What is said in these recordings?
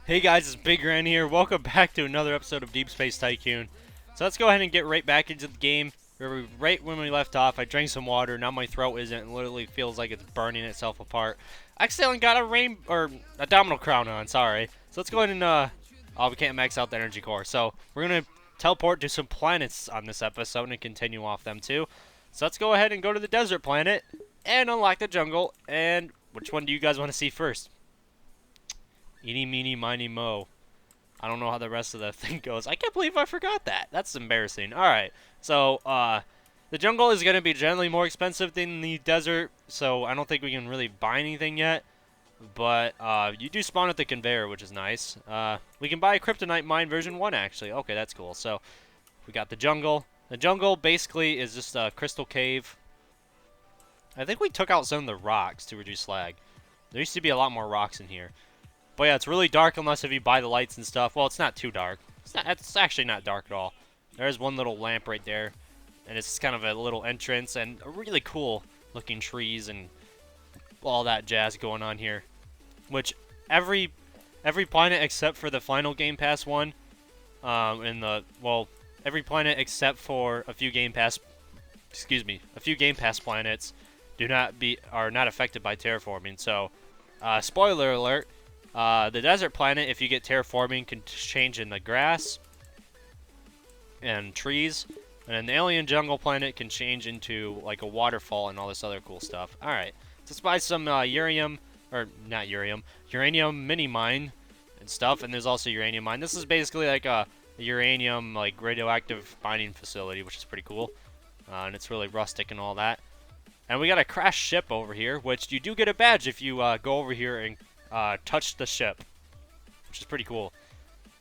Hey guys, it's Big Ren here. Welcome back to another episode of Deep Space Tycoon. So let's go ahead and get right back into the game. Right when we left off, I drank some water. Now my throat isn't. It literally feels like it's burning itself apart. I accidentally got a domino crown on. Sorry. So let's go ahead and oh, we can't max out the energy core. So we're gonna teleport to some planets on this episode and continue off them too. So let's go ahead and go to the desert planet and unlock the jungle. And which one do you guys want to see first? Eeny, meeny, miny, mo. I don't know how the rest of the thing goes. I can't believe I forgot that. That's embarrassing. Alright, so, the jungle is going to be generally more expensive than the desert, so I don't think we can really buy anything yet. But, you do spawn at the conveyor, which is nice. We can buy a Kryptonite Mine version 1, actually. Okay, that's cool. So, we got the jungle. The jungle basically is just a crystal cave. I think we took out some of the rocks to reduce lag. There used to be a lot more rocks in here. But yeah, it's really dark unless if you buy the lights and stuff. Well, it's not too dark. It's actually not dark at all. There's one little lamp right there. And it's kind of a little entrance and a really cool looking trees and all that jazz going on here. Which every planet except for the final Game Pass one, every planet except for a few Game Pass planets are not affected by terraforming. So, spoiler alert. The desert planet, if you get terraforming, can change in the grass and trees. And then the alien jungle planet can change into like a waterfall and all this other cool stuff. Alright, let's buy some uranium mini mine and stuff. And there's also uranium mine. This is basically like a uranium like radioactive mining facility, which is pretty cool. And it's really rustic and all that. And we got a crashed ship over here, which you do get a badge if you go over here and touch the ship, which is pretty cool.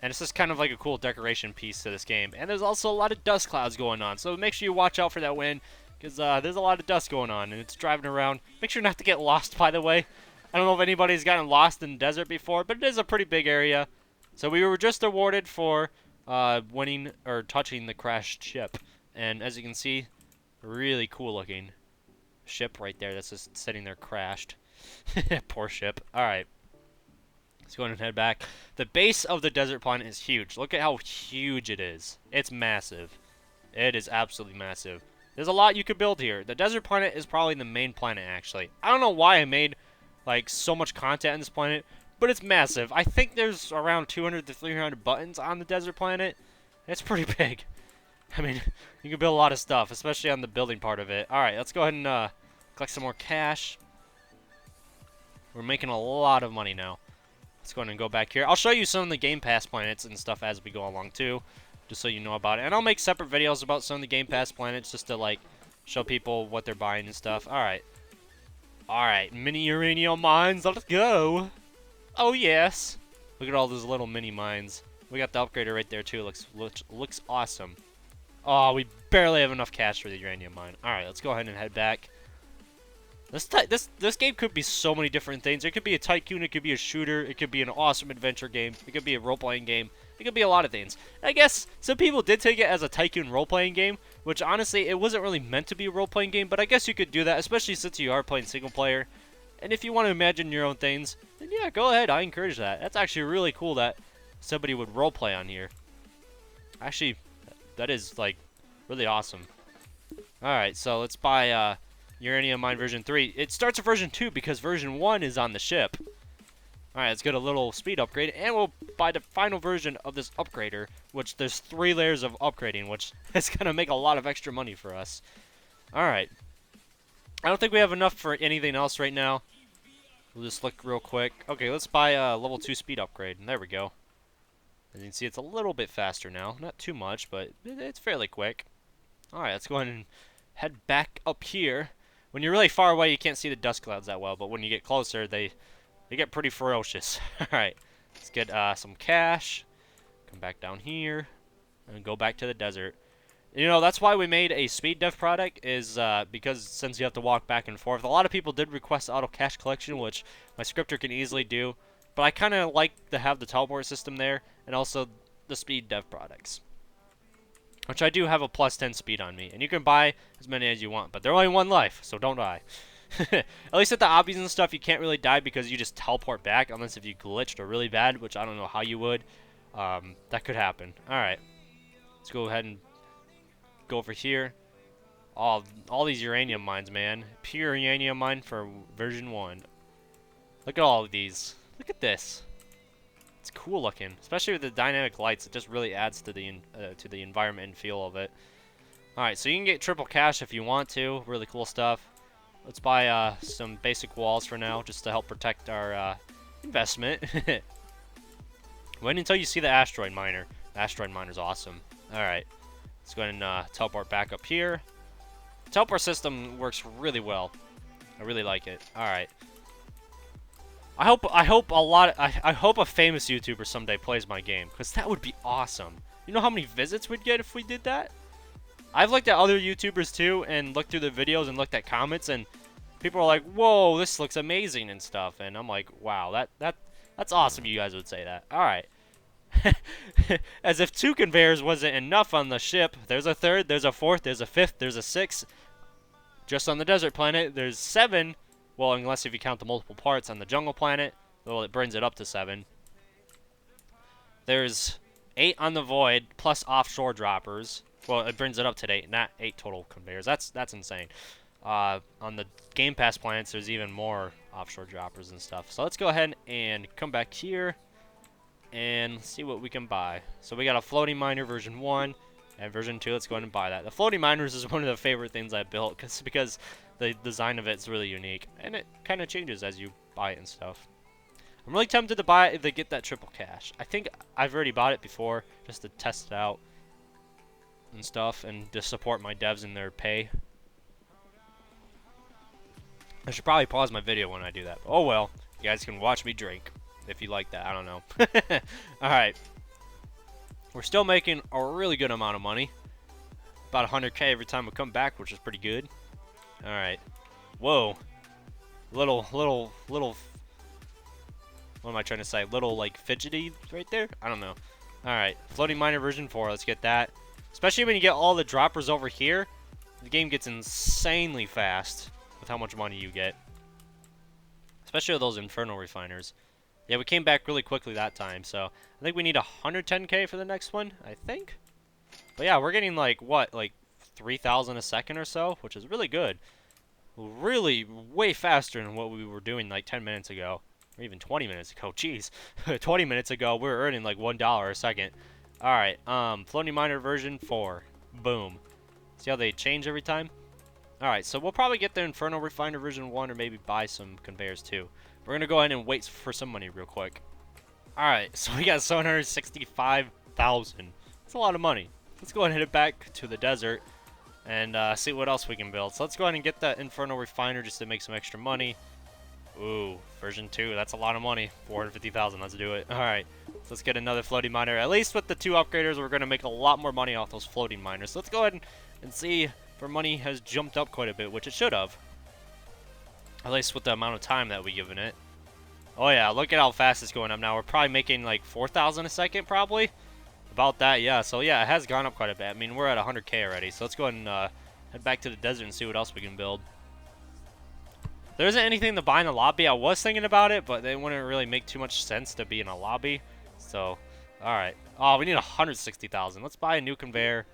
And it's just kind of like a cool decoration piece to this game. And there's also a lot of dust clouds going on, so make sure you watch out for that wind, because there's a lot of dust going on, and it's driving around. Make sure not to get lost, by the way. I don't know if anybody's gotten lost in the desert before, but it is a pretty big area. So we were just awarded for winning or touching the crashed ship. And as you can see, really cool looking ship right there that's just sitting there crashed. Poor ship. Alright. Let's go ahead and head back. The base of the desert planet is huge. Look at how huge it is. It's massive. It is absolutely massive. There's a lot you could build here. The desert planet is probably the main planet, actually. I don't know why I made like so much content on this planet, but it's massive. I think there's around 200 to 300 buttons on the desert planet. It's pretty big. I mean, you can build a lot of stuff, especially on the building part of it. Alright, let's go ahead and collect some more cash. We're making a lot of money now. Let's go ahead and go back here. I'll show you some of the Game Pass planets and stuff as we go along too, just so you know about it. And I'll make separate videos about some of the Game Pass planets just to like show people what they're buying and stuff. Alright. Alright, mini uranium mines, let's go. Oh yes. Look at all those little mini mines. We got the upgrader right there too. Looks awesome. Oh, we barely have enough cash for the uranium mine. Alright, let's go ahead and head back. This game could be so many different things. It could be a Tycoon, it could be a shooter, it could be an awesome adventure game, it could be a role-playing game, it could be a lot of things. I guess some people did take it as a Tycoon role-playing game, which honestly, it wasn't really meant to be a role-playing game, but I guess you could do that, especially since you are playing single-player. And if you want to imagine your own things, then yeah, go ahead, I encourage that. That's actually really cool that somebody would role-play on here. Actually, that is, like, really awesome. Alright, so let's buy, Uranium Mine version 3. It starts at version 2 because version 1 is on the ship. Alright, let's get a little speed upgrade, and we'll buy the final version of this upgrader, which there's 3 layers of upgrading, which is going to make a lot of extra money for us. Alright. I don't think we have enough for anything else right now. We'll just look real quick. Okay, let's buy a level 2 speed upgrade. There we go. As you can see, it's a little bit faster now. Not too much, but it's fairly quick. Alright, let's go ahead and head back up here. When you're really far away, you can't see the dust clouds that well, but when you get closer, they get pretty ferocious. Alright, let's get some cash, come back down here, and go back to the desert. You know, that's why we made a speed dev product, is because since you have to walk back and forth, a lot of people did request auto cash collection, which my scripter can easily do, but I kind of like to have the teleport system there, and also the speed dev products. Which I do have a +10 speed on me. And you can buy as many as you want. But they're only one life, so don't die. At least at the obbies and stuff, you can't really die because you just teleport back, unless if you glitched or really bad, which I don't know how you would. That could happen. Alright. Let's go ahead and go over here. All these uranium mines, man. Pure uranium mine for version 1. Look at all of these. Look at this. It's cool looking, especially with the dynamic lights. It just really adds to the environment and feel of it. Alright, so you can get triple cash if you want to. Really cool stuff. Let's buy some basic walls for now, just to help protect our investment. Wait until you see the asteroid miner. The asteroid miner's awesome. Alright, let's go ahead and teleport back up here. The teleport system works really well. I really like it. Alright. I hope a famous YouTuber someday plays my game, because that would be awesome. You know how many visits we'd get if we did that? I've looked at other YouTubers too, and looked through the videos and looked at comments, and people are like, "Whoa, this looks amazing" and stuff, and I'm like, "Wow, that's awesome." You guys would say that. All right. As if 2 conveyors wasn't enough on the ship. There's a 3rd, there's a 4th, there's a 5th, there's a 6th. Just on the desert planet, there's 7. Well, unless if you count the multiple parts on the jungle planet, well, it brings it up to 7. There's 8 on the void plus offshore droppers. Well, it brings it up to 8, not 8 total conveyors. That's insane. On the Game Pass planets, there's even more offshore droppers and stuff. So let's go ahead and come back here and see what we can buy. So we got a floating miner version 1 and version 2. Let's go ahead and buy that. The floating miners is one of the favorite things I built because the design of it's really unique, and it kind of changes as you buy it and stuff. I'm really tempted to buy it to get that triple cash. I think I've already bought it before just to test it out and stuff, and to support my devs in their pay. I should probably pause my video when I do that. Oh well, you guys can watch me drink if you like that. I don't know. Alright. We're still making a really good amount of money. About 100k every time we come back, which is pretty good. Alright. Whoa. Little, what am I trying to say? Little, like, fidgety right there? I don't know. Alright. Floating miner version 4. Let's get that. Especially when you get all the droppers over here, the game gets insanely fast with how much money you get. Especially with those infernal refiners. Yeah, we came back really quickly that time, so I think we need 110k for the next one, I think. But yeah, we're getting like, what, like 3,000 a second or so, which is really good. Really way faster than what we were doing like 10 minutes ago. Or even 20 minutes ago, jeez. 20 minutes ago, we were earning like $1 a second. Alright, floating miner version 4. Boom. See how they change every time? Alright, so we'll probably get the Inferno Refiner version 1 or maybe buy some conveyors too. We're going to go ahead and wait for some money real quick. Alright, so we got 765,000. That's a lot of money. Let's go ahead and head back to the desert and see what else we can build. So let's go ahead and get that Inferno Refiner just to make some extra money. Ooh, version 2, that's a lot of money. 450,000, let's do it. Alright, so let's get another floating miner. At least with the 2 upgraders, we're going to make a lot more money off those floating miners. So let's go ahead and see if our money has jumped up quite a bit, which it should have. At least with the amount of time that we've given it. Oh yeah, look at how fast it's going up now. We're probably making like 4,000 a second, probably. About that, yeah. So yeah, it has gone up quite a bit. I mean, we're at 100k already. So let's go ahead and head back to the desert and see what else we can build. There isn't anything to buy in the lobby. I was thinking about it, but they wouldn't really make too much sense to be in a lobby. So, alright. Oh, we need 160,000. Let's buy a new conveyor.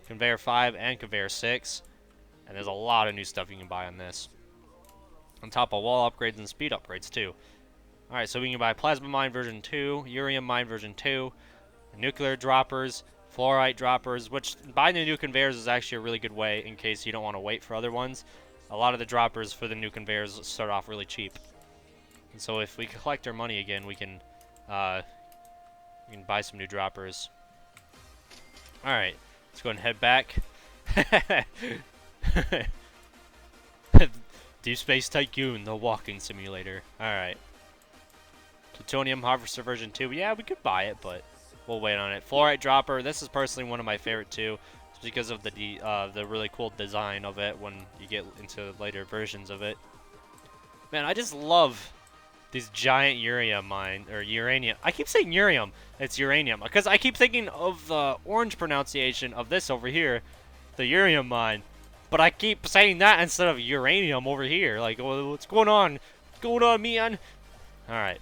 Conveyor 5 and conveyor 6. And there's a lot of new stuff you can buy on this. On top of wall upgrades and speed upgrades, too. Alright, so we can buy plasma mine version 2, urium mine version 2, nuclear droppers, fluorite droppers, which buying the new conveyors is actually a really good way in case you don't want to wait for other ones. A lot of the droppers for the new conveyors start off really cheap. And so if we collect our money again, we can buy some new droppers. Alright, let's go ahead and head back. Deep Space Tycoon, the walking simulator. Alright. Plutonium Harvester version 2. Yeah, we could buy it, but we'll wait on it. Fluorite dropper. This is personally one of my favorite too, because of the really cool design of it when you get into later versions of it. Man, I just love these giant uranium mine or uranium. I keep saying urium. It's uranium because I keep thinking of the orange pronunciation of this over here, the urium mine. But I keep saying that instead of uranium over here. Like, what's going on? What's going on, man? Alright.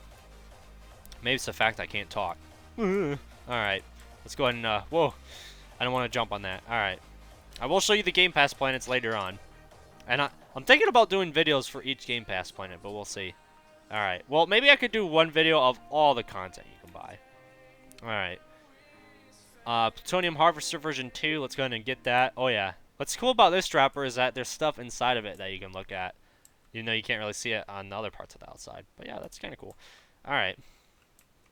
Maybe it's the fact I can't talk. Alright. Let's go ahead and, whoa. I don't want to jump on that. Alright. I will show you the Game Pass planets later on. And I'm thinking about doing videos for each Game Pass planet, but we'll see. Alright. Well, maybe I could do one video of all the content you can buy. Alright. Plutonium Harvester version 2. Let's go ahead and get that. Oh, yeah. What's cool about this dropper is that there's stuff inside of it that you can look at. You know, you can't really see it on the other parts of the outside. But yeah, that's kind of cool. Alright.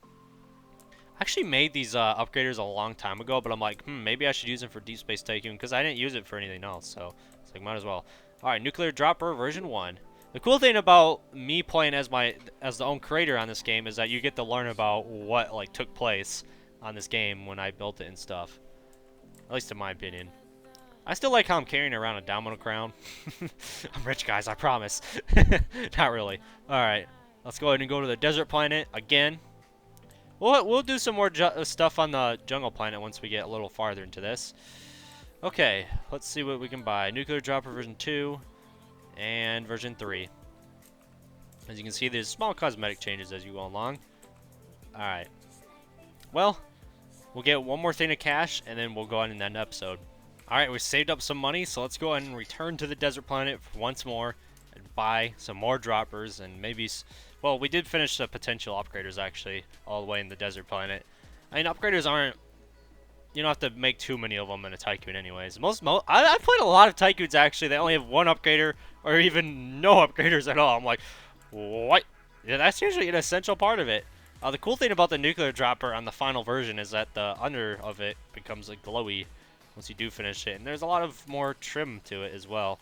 I actually made these upgraders a long time ago, but I'm like, maybe I should use them for Deep Space Tycoon, because I didn't use it for anything else, so it's like, might as well. Alright, Nuclear Dropper version 1. The cool thing about me playing as the own creator on this game is that you get to learn about what, like, took place on this game when I built it and stuff. At least in my opinion. I still like how I'm carrying around a domino crown. I'm rich, guys, I promise. Not really. Alright, let's go ahead and go to the desert planet again. We'll do some more stuff on the jungle planet once we get a little farther into this. Okay, let's see what we can buy. Nuclear Dropper version 2 and version 3. As you can see, there's small cosmetic changes as you go along. Alright. Well, we'll get one more thing of cash, and then we'll go on in that episode. Alright, we saved up some money, so let's go ahead and return to the desert planet once more and buy some more droppers and maybe... Well, we did finish the potential upgraders, actually, all the way in the desert planet. I mean, upgraders aren't... You don't have to make too many of them in a Tycoon anyways. I've played a lot of Tycoons, actually. They only have one upgrader or even no upgraders at all. I'm like, what? Yeah, that's usually an essential part of it. The cool thing about the nuclear dropper on the final version is that the under of it becomes like glowy once you do finish it. And there's a lot of more trim to it as well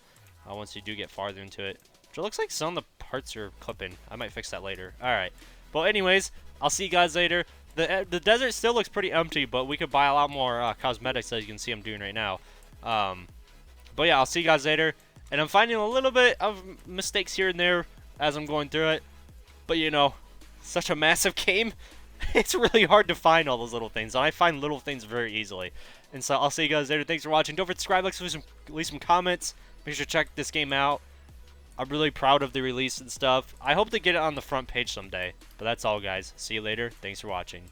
once you do get farther into it. Which it looks like some of the parts are clipping. I might fix that later. Alright. But anyways, I'll see you guys later. The desert still looks pretty empty, but we could buy a lot more cosmetics, as you can see I'm doing right now. But yeah, I'll see you guys later. And I'm finding a little bit of mistakes here and there as I'm going through it. But you know, such a massive game, it's really hard to find all those little things. And I find little things very easily. And so I'll see you guys later. Thanks for watching. Don't forget to subscribe, leave some comments. Make sure to check this game out. I'm really proud of the release and stuff. I hope to get it on the front page someday. But that's all, guys. See you later. Thanks for watching.